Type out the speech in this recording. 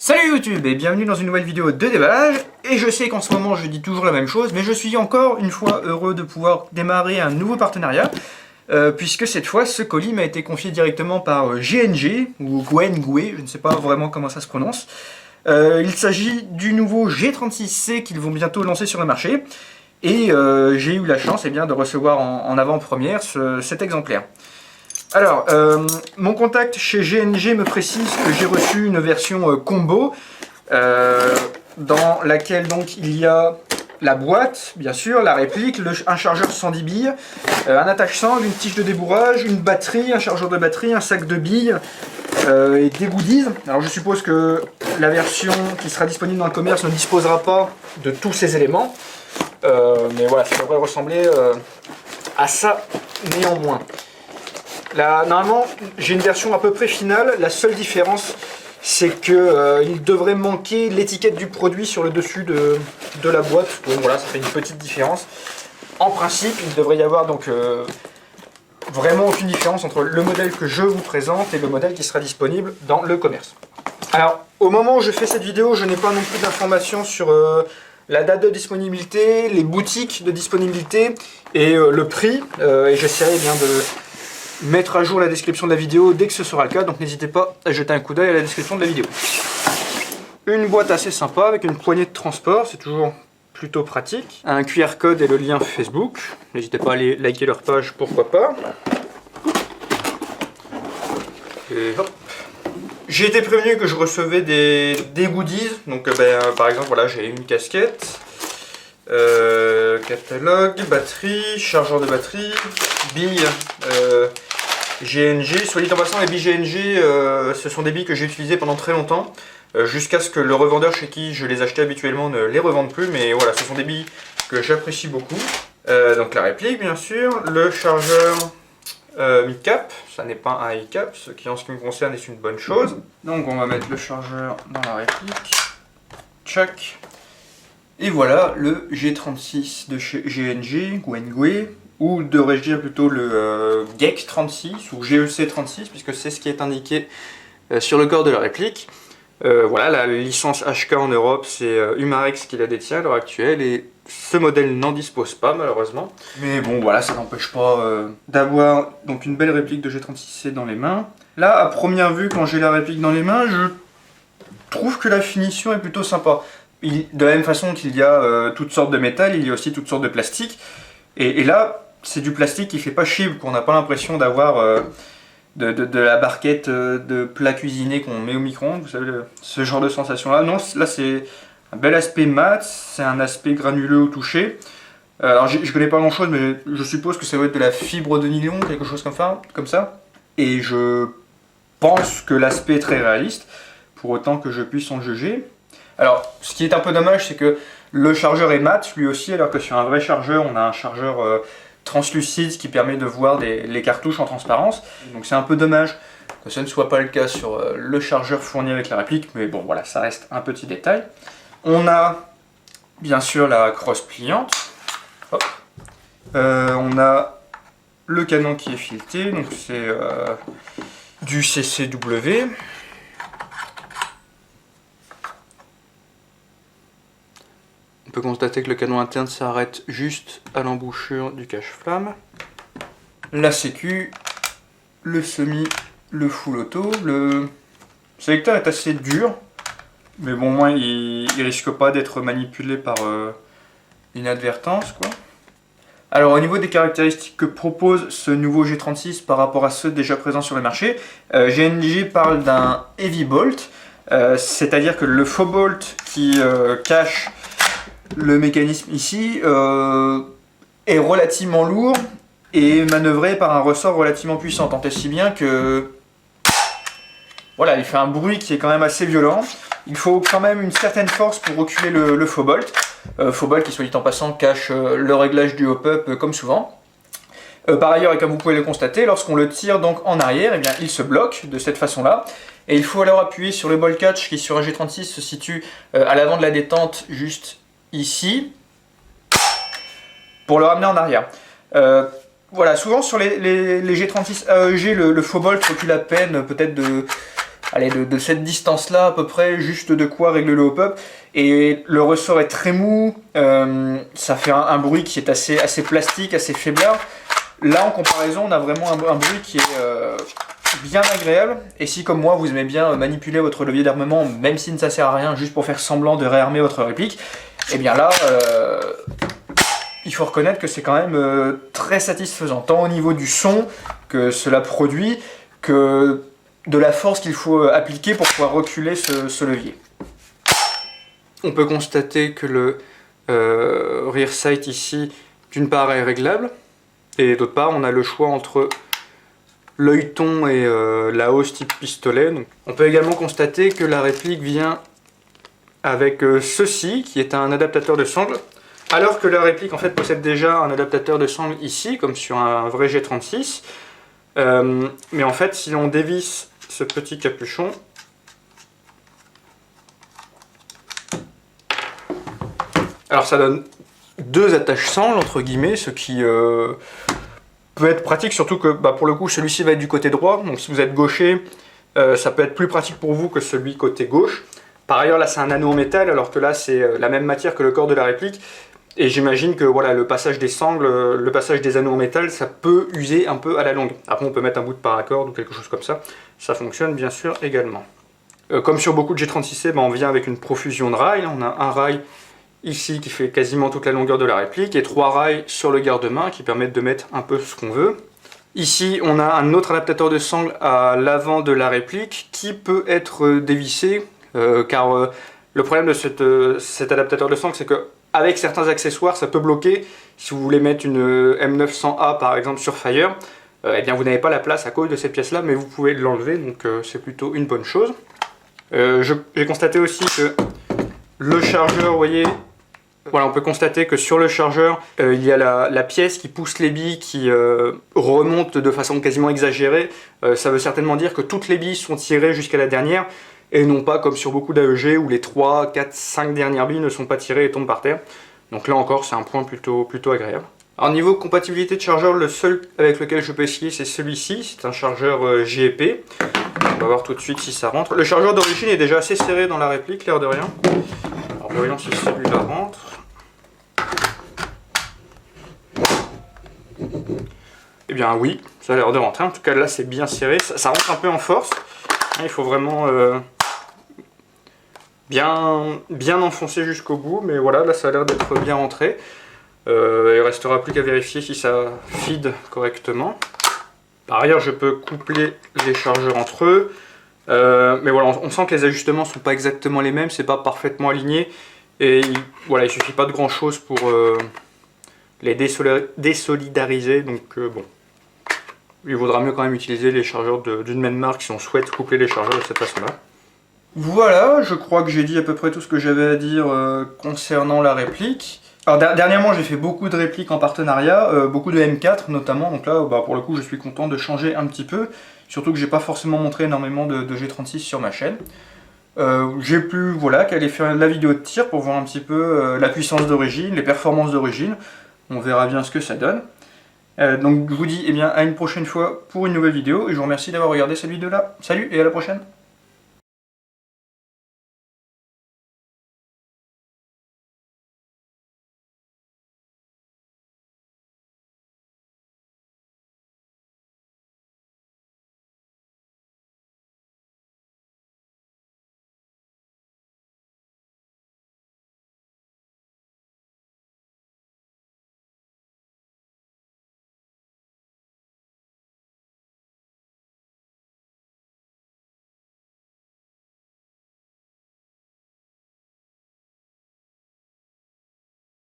Salut YouTube et bienvenue dans une nouvelle vidéo de déballage. Et je sais qu'en ce moment je dis toujours la même chose, mais je suis encore une fois heureux de pouvoir démarrer un nouveau partenariat, puisque cette fois ce colis m'a été confié directement par GNG, ou Gwen, je ne sais pas vraiment comment ça se prononce. Il s'agit du nouveau G36C qu'ils vont bientôt lancer sur le marché, et j'ai eu la chance de recevoir en avant-première cet exemplaire. Alors, mon contact chez GNG me précise que j'ai reçu une version combo, dans laquelle donc il y a la boîte, bien sûr, la réplique, un chargeur 110 billes, un attache-sangle, une tige de débourrage, une batterie, un chargeur de batterie, un sac de billes et des goodies. Alors je suppose que la version qui sera disponible dans le commerce ne disposera pas de tous ces éléments, mais voilà, ça devrait ressembler à ça néanmoins. Là, normalement, j'ai une version à peu près finale. La seule différence, c'est que il devrait manquer l'étiquette du produit sur le dessus de la boîte. Donc voilà, ça fait une petite différence. En principe, il devrait y avoir donc vraiment aucune différence entre le modèle que je vous présente et le modèle qui sera disponible dans le commerce. Alors, au moment où je fais cette vidéo, je n'ai pas non plus d'informations sur la date de disponibilité, les boutiques de disponibilité et le prix. Et j'essaierai bien de mettre à jour la description de la vidéo dès que ce sera le cas, donc n'hésitez pas à jeter un coup d'œil à la description de la vidéo. Une boîte assez sympa avec une poignée de transport, c'est toujours plutôt pratique. Un QR code et le lien Facebook, n'hésitez pas à aller liker leur page, pourquoi pas. Et hop. J'ai été prévenu que je recevais des goodies, donc par exemple voilà, j'ai une casquette, catalogue, batterie, chargeur de batterie, billes GNG. Soit dit en passant, les billes GNG, ce sont des billes que j'ai utilisées pendant très longtemps, jusqu'à ce que le revendeur chez qui je les achetais habituellement ne les revende plus, mais voilà, ce sont des billes que j'apprécie beaucoup. Donc la réplique bien sûr, le chargeur mid-cap, ça n'est pas un high-cap, ce qui en ce qui me concerne est une bonne chose. Donc on va mettre le chargeur dans la réplique, tchac. Et voilà le G36 de chez GNG, Gwen, ou devrais-je dire plutôt le GEC 36 ou GEC 36, puisque c'est ce qui est indiqué sur le corps de la réplique. Voilà, la licence HK en Europe, c'est Humarex qui la détient à l'heure actuelle, et ce modèle n'en dispose pas malheureusement. Mais bon, voilà, ça n'empêche pas d'avoir donc une belle réplique de G36C dans les mains. Là, à première vue, quand j'ai la réplique dans les mains, je trouve que la finition est plutôt sympa. De la même façon qu'il y a toutes sortes de métal, il y a aussi toutes sortes de plastique. Et là, c'est du plastique qui fait pas chier, qu'on n'a pas l'impression d'avoir de la barquette de plat cuisiné qu'on met au micro-ondes, vous savez, ce genre de sensation-là. Non, là c'est un bel aspect mat, c'est un aspect granuleux au toucher. Alors je connais pas grand-chose, mais je suppose que ça doit être de la fibre de nylon, quelque chose comme ça. Et je pense que l'aspect est très réaliste, pour autant que je puisse en juger. Alors, ce qui est un peu dommage, c'est que le chargeur est mat, lui aussi, alors que sur un vrai chargeur, on a un chargeur translucide, ce qui permet de voir les cartouches en transparence. Donc c'est un peu dommage que ce ne soit pas le cas sur le chargeur fourni avec la réplique, mais bon, voilà, ça reste un petit détail. On a, bien sûr, la crosse pliante. Hop. On a le canon qui est fileté, donc c'est du CCW. On peut constater que le canon interne s'arrête juste à l'embouchure du cache-flamme. La sécu, le semi, le full auto. Le sélecteur est assez dur, mais bon, au moins il risque pas d'être manipulé par inadvertance, quoi. Alors au niveau des caractéristiques que propose ce nouveau G36 par rapport à ceux déjà présents sur le marché, GNG parle d'un heavy bolt, c'est-à-dire que le faux bolt qui cache le mécanisme ici est relativement lourd et manœuvré par un ressort relativement puissant, tant et si bien que voilà, il fait un bruit qui est quand même assez violent. Il faut quand même une certaine force pour reculer le faux bolt. Faux bolt qui, soit dit en passant, cache le réglage du hop-up comme souvent. Par ailleurs, et comme vous pouvez le constater, lorsqu'on le tire donc en arrière, eh bien, il se bloque de cette façon-là. Et il faut alors appuyer sur le ball catch qui sur un G36 se situe à l'avant de la détente, juste ici, pour le ramener en arrière. Voilà, souvent sur les G36 AEG, le faux bolt recule à peine peut-être de allez, de cette distance-là à peu près, juste de quoi régler le hop-up. Et le ressort est très mou, ça fait un bruit qui est assez plastique, assez faiblard. Là, en comparaison, on a vraiment un bruit qui est bien agréable. Et si, comme moi, vous aimez bien manipuler votre levier d'armement, même si ça ne sert à rien, juste pour faire semblant de réarmer votre réplique, et bien là, il faut reconnaître que c'est quand même très satisfaisant, tant au niveau du son que cela produit, que de la force qu'il faut appliquer pour pouvoir reculer ce levier. On peut constater que le rear sight ici, d'une part, est réglable, et d'autre part, on a le choix entre l'œilleton et la hausse type pistolet. Donc, on peut également constater que la réplique vient avec ceci, qui est un adaptateur de sangle, alors que la réplique en fait possède déjà un adaptateur de sangle ici, comme sur un vrai G36. Mais en fait, si on dévisse ce petit capuchon, alors ça donne deux attaches sangles entre guillemets, ce qui peut être pratique, surtout que pour le coup celui-ci va être du côté droit, donc si vous êtes gaucher, ça peut être plus pratique pour vous que celui côté gauche. Par ailleurs là c'est un anneau en métal, alors que là c'est la même matière que le corps de la réplique, et j'imagine que voilà, le passage des sangles, le passage des anneaux en métal, ça peut user un peu à la longue. Après on peut mettre un bout de paracorde ou quelque chose comme ça, ça fonctionne bien sûr également. Comme sur beaucoup de G36C, on vient avec une profusion de rails, on a un rail ici qui fait quasiment toute la longueur de la réplique et 3 rails sur le garde-main qui permettent de mettre un peu ce qu'on veut. Ici on a un autre adaptateur de sangle à l'avant de la réplique qui peut être dévissé car le problème de cet adaptateur de sangle c'est que avec certains accessoires ça peut bloquer. Si vous voulez mettre une M900A par exemple sur Fire, eh bien vous n'avez pas la place à cause de cette pièce là, mais vous pouvez l'enlever, donc c'est plutôt une bonne chose. J'ai constaté aussi que le chargeur, vous voyez, voilà, on peut constater que sur le chargeur, il y a la pièce qui pousse les billes qui remonte de façon quasiment exagérée. Ça veut certainement dire que toutes les billes sont tirées jusqu'à la dernière, et non pas comme sur beaucoup d'AEG où les 3, 4, 5 dernières billes ne sont pas tirées et tombent par terre. Donc là encore, c'est un point plutôt agréable. Alors niveau compatibilité de chargeur, le seul avec lequel je peux essayer, c'est celui-ci. C'est un chargeur GEP. On va voir tout de suite si ça rentre. Le chargeur d'origine est déjà assez serré dans la réplique, l'air de rien. Alors voyons si celui-là rentre. Eh bien oui, ça a l'air de rentrer. En tout cas là c'est bien serré. Ça rentre un peu en force. Il faut vraiment bien enfoncer jusqu'au bout. Mais voilà, là ça a l'air d'être bien rentré. Il restera plus qu'à vérifier si ça feed correctement. Par ailleurs, je peux coupler les chargeurs entre eux. Mais voilà, on sent que les ajustements ne sont pas exactement les mêmes, c'est pas parfaitement aligné. Et voilà, il suffit pas de grand chose pour les désolidariser. Donc bon, il vaudra mieux quand même utiliser les chargeurs d'une même marque si on souhaite coupler les chargeurs de cette façon-là. Voilà, je crois que j'ai dit à peu près tout ce que j'avais à dire concernant la réplique. Alors dernièrement j'ai fait beaucoup de répliques en partenariat, beaucoup de M4 notamment, donc là pour le coup je suis content de changer un petit peu, surtout que j'ai pas forcément montré énormément de G36 sur ma chaîne. J'ai plus qu'à aller faire la vidéo de tir pour voir un petit peu la puissance d'origine, les performances d'origine, on verra bien ce que ça donne. Donc je vous dis à une prochaine fois pour une nouvelle vidéo, et je vous remercie d'avoir regardé cette vidéo là. Salut et à la prochaine.